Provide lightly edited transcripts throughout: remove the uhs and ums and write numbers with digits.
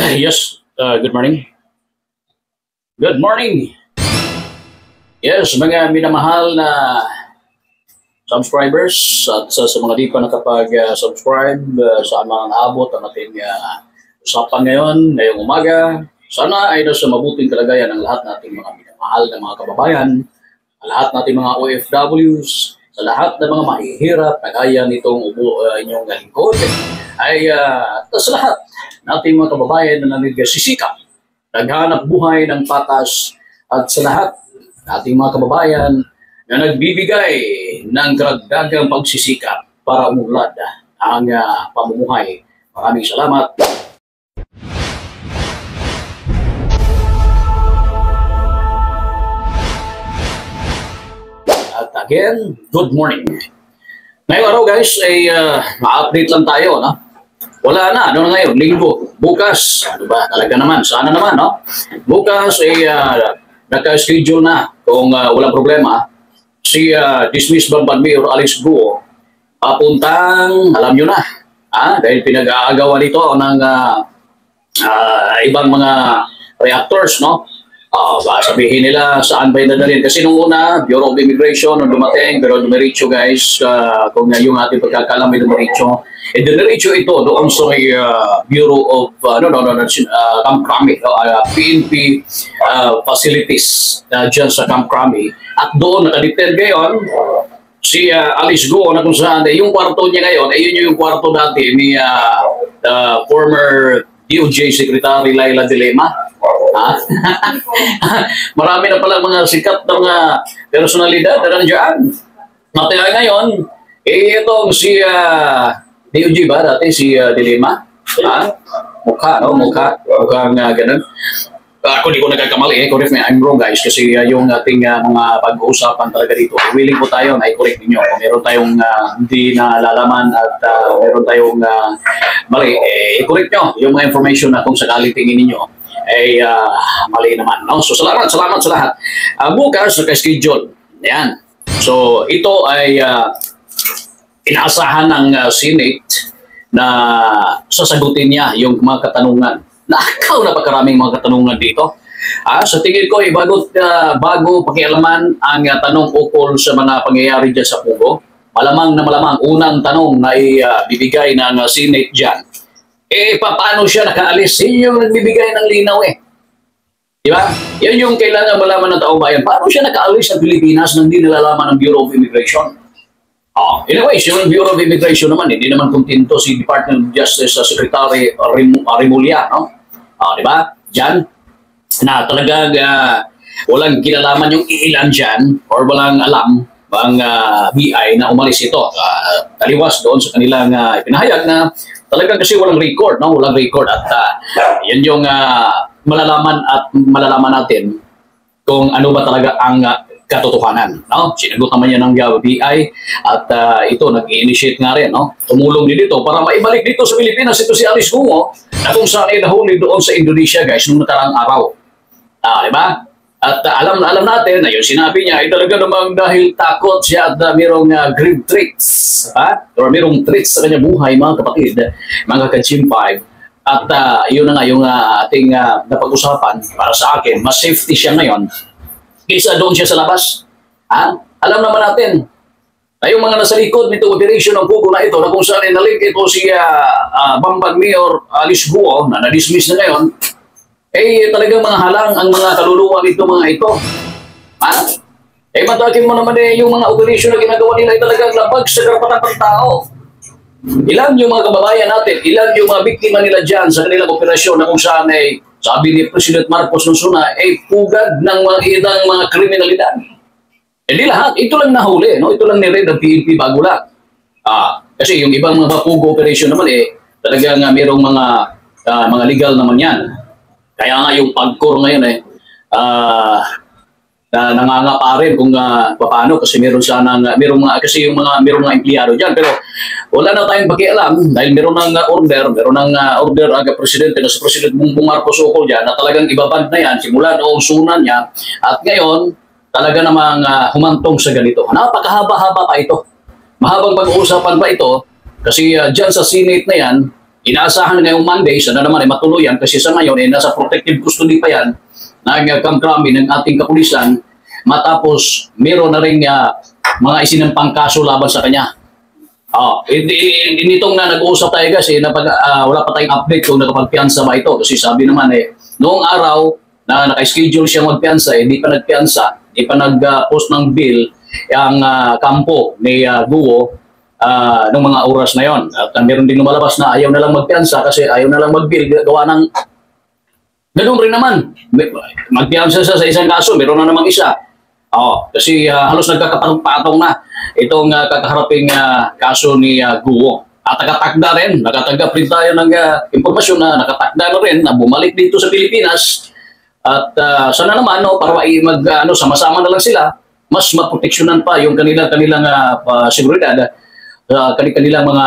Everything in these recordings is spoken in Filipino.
Yes, good morning. Good morning. Yes, mga minamahal na subscribers at sa mga di pa nakapag-subscribe sa mga abot ang ating usapan ngayong umaga. Sana ay nasa mabuting kalagayan ang lahat nating mga minamahal na mga kababayan, lahat nating mga OFWs, sa lahat ng mga mahihirap na gaya nitong inyong lingkod, ay sa lahat nating mga kababayan na nagsisikap, naghanap buhay ng patas, at sa lahat nating mga kababayan na nagbibigay ng karagdagang pagsisikap para umulad ang pamumuhay. Maraming salamat. At again, good morning. Ngayong araw guys, ay ma-update lang tayo, no? Wala na, ano na ngayon, linggo, bukas, ano ba, talaga naman, sana naman, no? Bukas ay naka-schedule na, kung walang problema, si dismissed Bamban Mayor Alice Guo, papuntang, alam nyo na, dahil pinag-aagawa nito ng ibang mga reactors, no? Sabihin nila saan ba dadalhin. Kasi nung una, Bureau of Immigration, nung dumating, pero dumiretso guys, kung yung ating pagkakalam may dumiretso, dumiretso ito doon sa Bureau of, Camp Crame, PNP facilities dyan sa Camp Crame. At doon, nakadepend ngayon, si Alice Guo, na kung saan, yung kwarto niya ngayon, yun yung kwarto dati ni former DOJ Secretary Laila De Lima. Marami na pala mga sikat na mga personalidad na nandiyan. Mataya ngayon, itong si DOJ ba dati, si De Lima? Mukha, no? Mukhang ganun. Ako di ko nagkakamali, correct me, I'm wrong guys, kasi yung ating mga pag-uusapan talaga dito, willing po tayo na i-correct ninyo. Kung meron tayong hindi nalalaman at meron tayong mali, i-correct nyo yung mga information na kung sakaling tingin ninyo ay mali naman. No? So salamat sa lahat. Bukas, naka-schedule. Yan. So ito ay inaasahan ng Senate na sasagutin niya yung mga katanungan. Napakaraming mga katanungan dito. Sa tingin ko, bago pakialaman ang tanong ukol sa mga pangyayari dyan sa Pugo, malamang unang tanong na ibibigay ng Senate dyan, paano siya nakaalis? Yun yung nagbibigay ng linaw Di ba? Yan yung kailangan malaman ng taong bayan. Paano siya nakaalis sa Pilipinas nang hindi nalalaman ng Bureau of Immigration? Anyways, yung Bureau of Immigration naman, hindi naman kontento si Department of Justice Secretary Remulla, no? Di ba? Diyan, na talagang walang kinalaman yung ilan dyan or walang alam ang BI na umalis ito. Taliwas doon sa kanilang ipinahayag na talagang kasi walang record, no? Walang record at yan yung malalaman natin kung ano ba talaga ang katotohanan, no? Sinagot naman yan ng BI at ito nag-initiate nga rin, no? Tumulong din dito para maibalik dito sa Pilipinas ito si Alice Guo na kung saan ay nahuli doon sa Indonesia guys nung nakarang araw. Di ba? At alam natin na yung sinabi niya ay talaga namang dahil takot siya at mayroong grave threats, or mayroong threats sa kanya buhay mga kapatid, mga ka-Team 5. At yun na nga yung ating napag-usapan para sa akin, mas safety siya ngayon kaysa doon siya sa labas. Alam naman natin na yung mga nasa likod nito operation ng Pugo na ito na kung saan nalink ito si Bamban Mayor Alice Guo na na-dismiss na ngayon, talagang mga halang ang mga kaluluwa nito mga ito. Matakin mo naman yung mga operation na ginagawa nila ay talagang labag sa karapatan ng tao. Ilan yung mga kababayan natin, ilan yung mga biktima nila dyan sa kanilang operasyon na kung saan sabi ni President Marcos nung suna, pugad ng mga kriminalidad. Hindi lahat. Ito lang nahuli. No? Ito lang nire ng PNP bago lang. Kasi yung ibang mga pugo operation naman, talagang mayroong mga legal naman yan. Kaya nga yung pagkor ngayon, nanganga pa rin kung paano kasi meron mga empleyado diyan pero wala na tayong pakialam dahil meron ng order ang presidente na si President Bongbong Marcos ukol diyan na talagang ibaband na yan simula noong sunan niya at ngayon talaga namang humantong sa ganito. Napakahaba-haba pa ito. Mahabang pag-uusapan pa ito kasi diyan sa Senate na yan inaasahan ngayong Monday, sana naman ay matuluyan kasi sa ngayon ay nasa protective custody pa yan ng kamkrami ng ating kapulisan matapos meron na rin mga isinampang kaso laban sa kanya. Nitong na nag-uusap tayo kasi wala pa tayong update kung nakapagpiansa ba ito kasi sabi naman noong araw na naka-schedule siya magpiansa di pa nagpiansa, di pa nag-post ng bill ang kampo ni Guo nung mga oras na yon. At meron din lumalabas na ayaw na lang magpiansa kasi ayaw na lang mag-bill gawa ng ganun rin naman. Magpiansa siya sa isang kaso, meron na namang isa. Kasi halos nagkakapatong-patong na itong kakaharaping kaso ni Guo. At nakatakda rin, nakatanggap rin tayo ng impormasyon na nakatakda na rin na bumalik dito sa Pilipinas. At sana naman, para sama-sama na lang sila, mas maproteksyonan pa yung kanilang seguridad, kanilang mga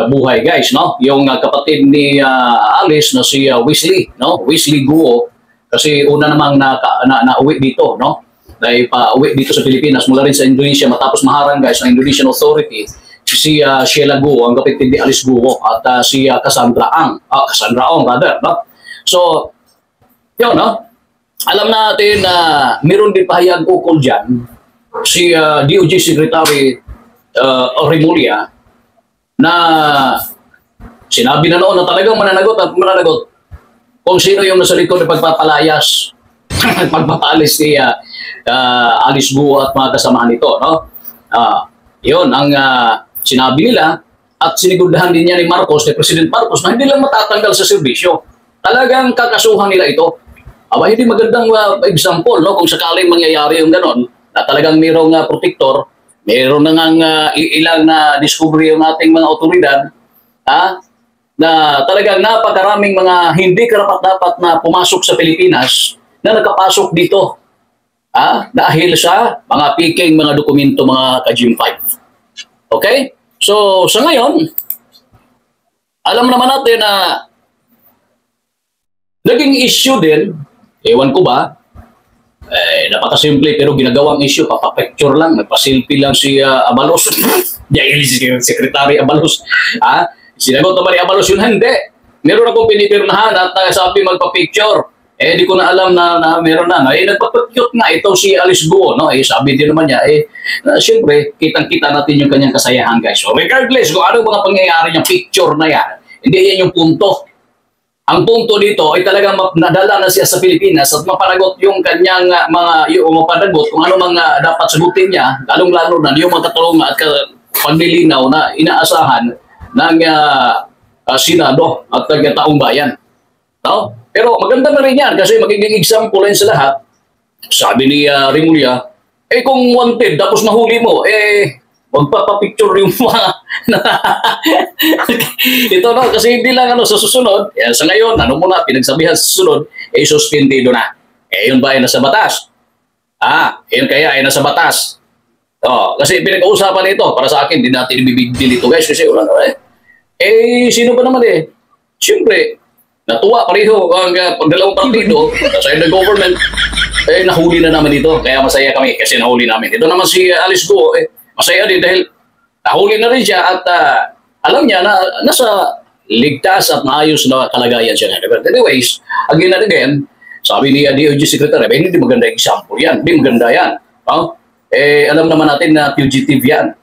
buhay, guys, no? Yung kapatid ni Alice na si Wesley, no? Wesley Guo, kasi una namang nauwi dito, no? Dahil pa-uwi dito sa Pilipinas mula rin sa Indonesia matapos maharang, guys, ng Indonesian Authority si Sheila Guo, ang kapatid ni Alice Guo, at si Cassandra Ong, rather, no? So, yun, no? Alam natin na meron din pahayag ukol dyan si DOJ Secretary Remulla na sinabi na noon na talagang mananagot kung sino yung nasa likod ng pagpapalayas pagpapalis ni Alice Guo at mga kasamahan nito, no? Yun ang sinabi nila at sinigurdahan din niya ni President Marcos na hindi lang matatanggal sa serbisyo. Talagang kakasuhan nila ito. Hindi magandang example, no? Kung sakaling mangyayari yung ganon, na talagang mayroong protector, mayroon na nga ilang na discovery yung ating mga otoridad, na talagang napakaraming mga hindi karapat-dapat na pumasok sa Pilipinas na nakapasok dito. Dahil sa mga piking, mga dokumento, mga ka-Gym 5. Okay? So, sa ngayon, alam naman natin na naging issue din, ewan ko ba, napakasimple pero ginagawang issue, papapicture lang, nagpa-selfie lang si Abalos. Dahil si Secretary Abalos. Sinagot naman ni Abalos yun, hindi. Meron akong pinipirnahan at sabi magpa-picture. Di ko na alam na meron na. Nagpapag-cute nga ito si Alice Guo, no? Sabi din naman niya, siyempre, kitang-kita natin yung kanyang kasayahan, guys. So, regardless kung ano mga pangyayari niyang picture na yan, hindi yan yung punto. Ang punto dito ay talagang nadala na siya sa Pilipinas at mapanagot yung kanyang mapanagot kung ano mga dapat sagutin niya, lalong-lalo na yung mga katulungan at paglilinaw na inaasahan ng Senado at taong bayan. No? Pero maganda na rin yan kasi magiging example yan sa lahat. Sabi ni Remulla, kung wanted tapos nahuli mo, magpapapicture yung mga ito, no? Kasi hindi lang sa susunod, sa ngayon, pinagsabihan sa susunod, suspendido na. Yun ba ay nasa batas? Yun kaya ay nasa batas. Kasi pinag-uusapan ito, para sa akin, hindi natin ibibigdil ito, guys, kasi wala na sino ba naman Siyempre, natuwa pareho ang dalawang partido sa the government, nahuli na naman dito. Kaya masaya kami kasi nahuli namin. Ito naman si Alice Guo, masaya din dahil nahuli na rin siya at alam niya na nasa ligtas at maayos na kalagayan siya. But anyways, again and again, sabi ni DOJ Secretary, hindi maganda example yan. Hindi maganda yan. Alam naman natin na fugitive yan.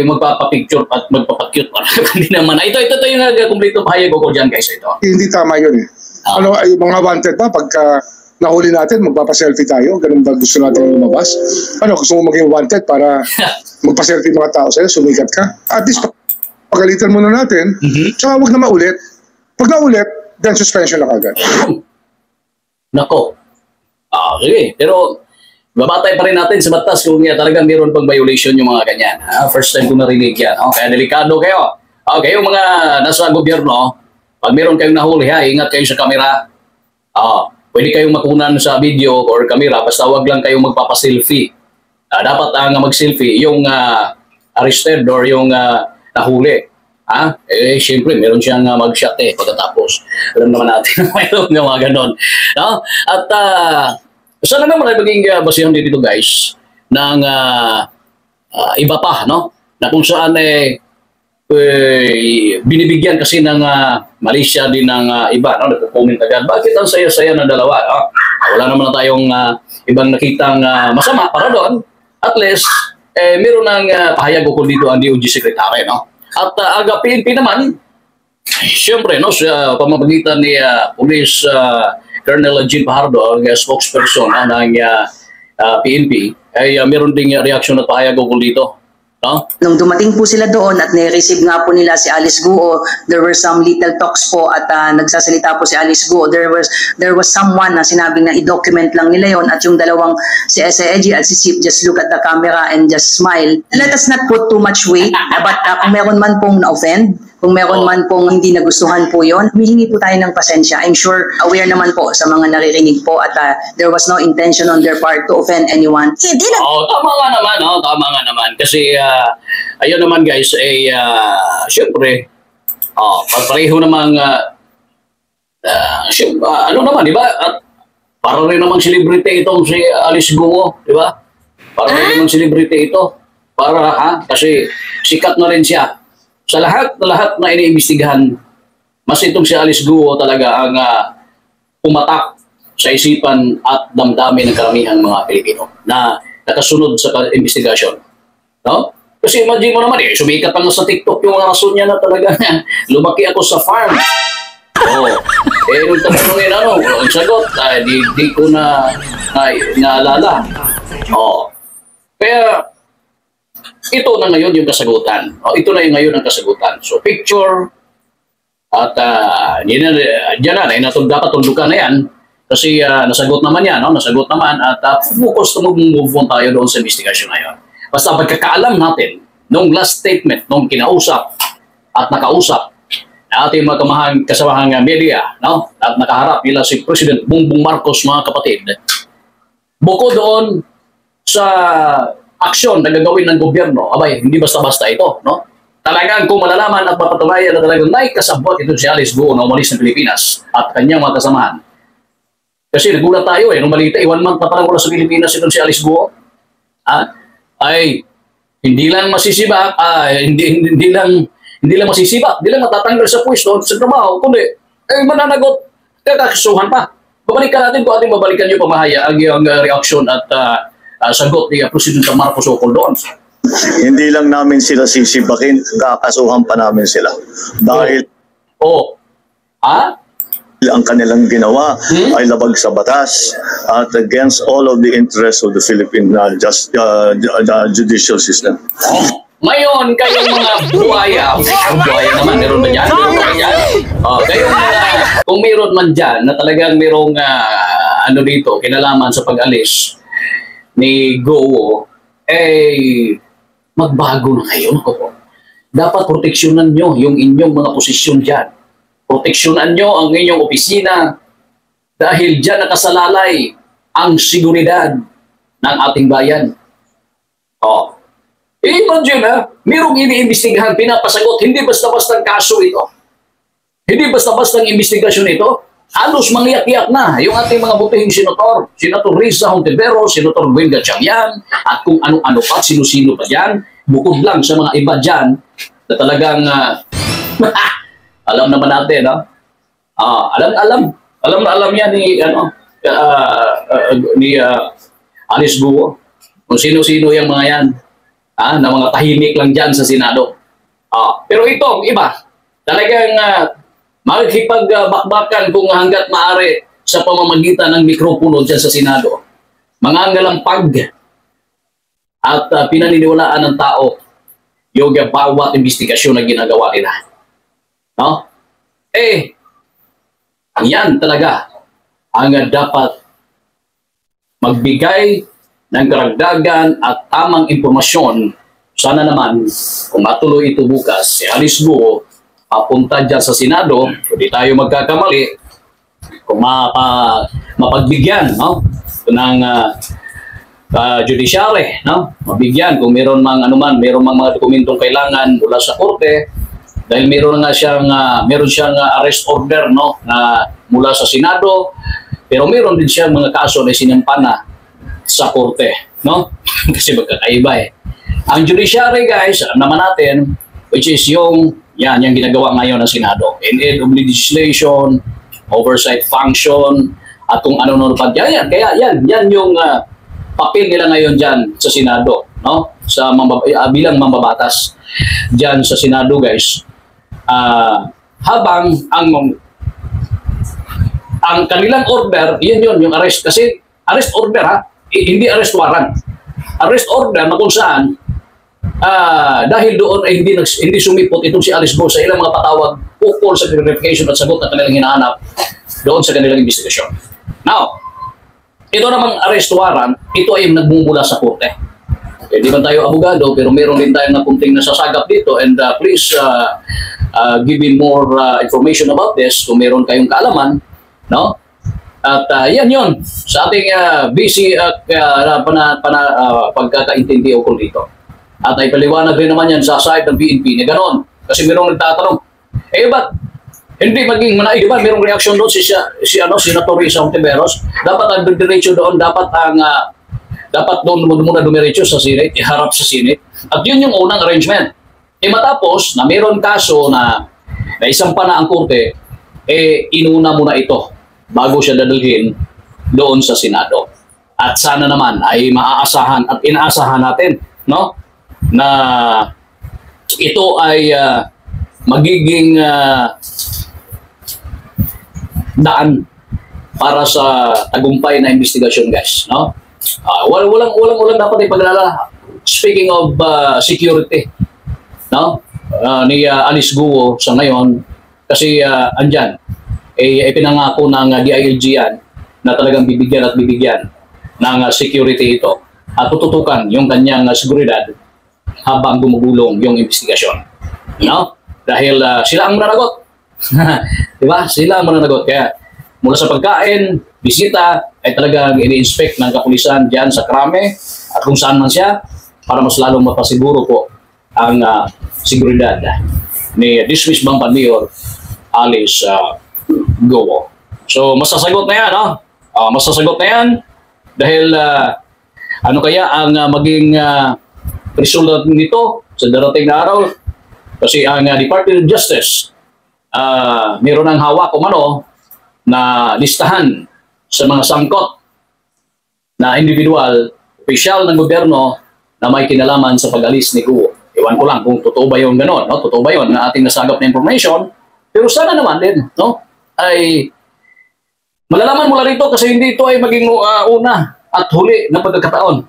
Magpapapicture at magpapacute. Hindi naman. Ito yung kumplito pahayag ko dyan, guys. Ito. Hindi tama yun yung mga wanted ba, pagka nahuli natin, magpapaselfie tayo? Ganun ba gusto natin lumabas? Gusto mo maging wanted para magpaselfie mga tao sa'yo, sumikat ka? At least, pagalitan muna natin, tsaka huwag na maulit. Pag naulit, then suspension na kagad. Nako. Okay. Pero, babatay pa rin natin sa batas kung talagang meron pang violation yung mga ganyan. First time ko narinig yan. Kaya delikado kayo. Yung mga nasa gobyerno, pag meron kayong nahuli, ingat kayo sa kamera. Pwede kayong makunan sa video or kamera, basta wag lang kayong magpapaselfie. Dapat ang mag-selfie yung arrested or yung nahuli. Siyempre, meron siyang mag-shot pagkatapos. Alam naman natin na mayroon ng mga ganon. At sana naman ay maging basihan dito, guys, ng iba pa, no? Na kung saan binibigyan kasi ng Malaysia din ng iba, no? Nagko-comment agad, bakit ang saya-saya ng dalawa? Wala naman na tayong ibang nakitang masama para doon. At least, meron ng pahayag ko dito ang DOJ Secretary, no? At aga PNP naman, siyempre, no, sa pamamagitan ni Police Colonel Jean Fajardo, ang spokesperson ng PNP, ay meron ding reaksyon at pahayag ko dito. No? Nung dumating po sila doon at ni-receive nga po nila si Alice Guo, there were some little talks po at nagsasalita po si Alice Guo. There was someone na sinabing na i-document lang nila yon at yung dalawang si SAEG at si Sip just look at the camera and just smile. Let us not put too much weight, but kung meron man pong na-offend, kung meron man pong hindi nagustuhan po yon, humihingi po tayo ng pasensya. I'm sure aware naman po sa mga naririnig po at there was no intention on their part to offend anyone. Hindi na. Tama nga naman, tama nga naman. Kasi ayun naman guys, syempre, pareho namang, ano naman, di ba? At para rin namang celebrity itong si Alice Guo, di ba? Para rin namang celebrity ito. Kasi sikat na rin siya. Sa lahat na iniimbestigahan, mas itong si Alice Guo talaga ang pumatak sa isipan at damdamin ng karamihang mga Pilipino na nakasunod sa investigasyon. No? Kasi imagine mo naman, sumikat pa nga sa TikTok yung rason niya na talaga lumaki ako sa farm. Nung tanongin ang sagot, di ko na naalala. Kaya, ito na ngayon yung kasagutan. Ito na yung ngayon ang kasagutan. So, picture, at diyan na, dapat tundukan na yan. Kasi nasagot naman yan, nasagot naman, at focus na mag-move on tayo doon sa investigasyon na yun. Basta pagkakaalam natin, nung last statement, nung kinausap at nakausap, ating mga kasamahang media, at nakaharap nila si President Bongbong Marcos, mga kapatid, bukod doon sa aksyon na gagawin ng gobyerno, hindi basta-basta ito, no? Talagang kung malalaman at mapatunayan na talagang naikasabot ito si Alice Guo na umalis ng Pilipinas at kanyang mga kasamahan. Kasi nagulat tayo nung balita, 1 month na parang wala sa Pilipinas ito si Alice Guo. Ay hindi lang masisibak, hindi lang masisibak, hindi lang matatanggal sa pwesto sa trabaho, kundi mananagot, kakasuhan pa. Babalikan natin kung ating babalikan yung pamahayag, yung reaksyon at sagot ni President Marcos Sokol doon. Hindi lang namin sila sisibakin, kakasuhan pa namin sila. Dahil ang kanilang ginawa ay labag sa batas at against all of the interests of the Philippine judicial system. Ngayon, kayong mga buhaya naman, meron ba dyan? Kayong kung meron man dyan na talagang merong dito, kinalaman sa pag-alis ni Guo, magbago na kayo. Dapat proteksyonan nyo yung inyong mga posisyon dyan. Proteksyonan nyo ang inyong opisina dahil dyan nakasalalay ang seguridad ng ating bayan. Imagine merong iniimbestigahan, pinapasagot, hindi basta-bastang kaso ito. Hindi basta-bastang investigasyon ito. Halos mangyak-yak na yung ating mga butihing senator. Senator Risa Hontiveros, Senator Gwen Gatchalian, at kung ano-ano pa, sino-sino pa dyan. Bukod lang sa mga iba dyan na talagang alam naman natin, alam yan ni Alice Guo. Kung sino-sino yung mga yan, na mga tahimik lang dyan sa Senado. Pero itong iba, talagang makikipagbakbakan kung hanggat maaari sa pamamagitan ng mikropono dyan sa Senado. Mangangalampag at pinaniniwalaan ng tao yung bawat investigasyon na ginagawa nila. No? Yan talaga ang dapat magbigay ng karagdagan at tamang impormasyon. Sana naman, kung matuloy ito bukas, si Alice Guo papunta dyan sa Senado, hindi tayo magkakamali, kung mapagbigyan ng judiciary, mabigyan kung meron mang meron mang mga dokumentong kailangan mula sa korte, dahil meron siyang arrest order na mula sa Senado, pero meron din siyang mga kaso na sinampa na sa korte, kasi magkakaiba Ang judiciary, guys, alam naman natin, which is yung ginagawa ngayon ng Senado. In aid of legislation, oversight function, at kung ano-ano pa. Kaya yan yung papel nila ngayon dyan sa Senado, no? Bilang mambabatas dyan sa Senado, guys. Habang ang kanilang order, yung arrest. Kasi arrest order, hindi arrest warrant. Arrest order na kung saan dahil doon ay hindi sumipot itong si Alice Go sa ilang mga patawag ukol sa verification at sagot na kanilang hinahanap doon sa kanilang investigasyon. Now, ito namang arrest warrant, ito ay nagmumula sa korte. Di man tayo abogado, pero meron din tayong napunting nasasagap dito, and please give me more information about this kung meron kayong kaalaman, no? At yan yun sa ating busy pagkakaintindi ukol dito. At ay paliwanag rin naman yan sa side ng PNP na gano'n. Kasi merong nagtatanong, ba't hindi maging manaig, diba? Merong reaksyon doon si Senator Risa Hontiveros. Dapat ang diretso doon, dapat doon muna dumiretso sa Senate, iharap sa Senate. At yun yung unang arrangement. Matapos na meron kaso na isampa na ang korte, inuna muna ito bago siya dadalhin doon sa Senado. At sana naman ay maaasahan at inaasahan natin, no? Na ito ay magiging daan para sa tagumpay na investigasyon, guys, no? Walang dapat ipaglalala. Speaking of security, no? Ni Alice Guo sa ngayon, kasi andyan pinangako ng DILG yan na talagang bibigyan ng security ito at tututukan yung kanyang seguridad habang gumugulong yung investigasyon, no? Dahil sila ang mananagot. Diba? Sila ang mananagot. Kaya mula sa pagkain, bisita, ay talagang ini-inspect ng kapulisan dyan sa krame at kung saan man siya para mas lalong mapasiguro po ang seguridad ni dismissed Bamban Mayor Alice Guo. So masasagot na yan, no? Masasagot na yan dahil ano kaya ang maging resulta nito sa darating na araw, kasi ang Department of Justice meron ng hawak na listahan sa mga sangkot na individual, opisyal ng gobyerno na may kinalaman sa pag-alis ni Guo. Iwan ko lang kung totoo ba yung gano'n, no? Totoo ba yun na ating nasagap na information, pero sana naman din, no? Ay malalaman mula rito kasi hindi ito ay maging una at huli na pagkakataon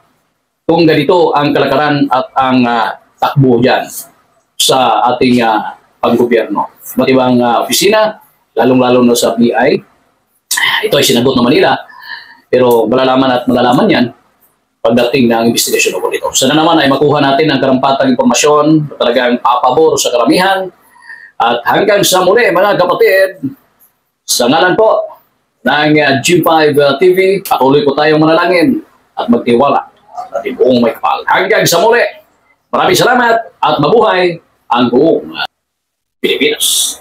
kung ganito ang kalakaran at ang takbo dyan sa ating panggobyerno. Iba't ibang opisina, lalong-lalo na sa BI. Ito ay sinagot ng Manila, pero malalaman yan pagdating ng investigasyon ko dito. Sana naman ay makuha natin ang karampatang impormasyon na talagang papabor sa karamihan. At hanggang sa muli, mga kapatid, sa ngalan po ng G5 TV, patuloy po tayong manalangin at magtiwala sa ating buong may kapal. Hanggang sa muli, maraming salamat at mabuhay ang buong Pilipinas.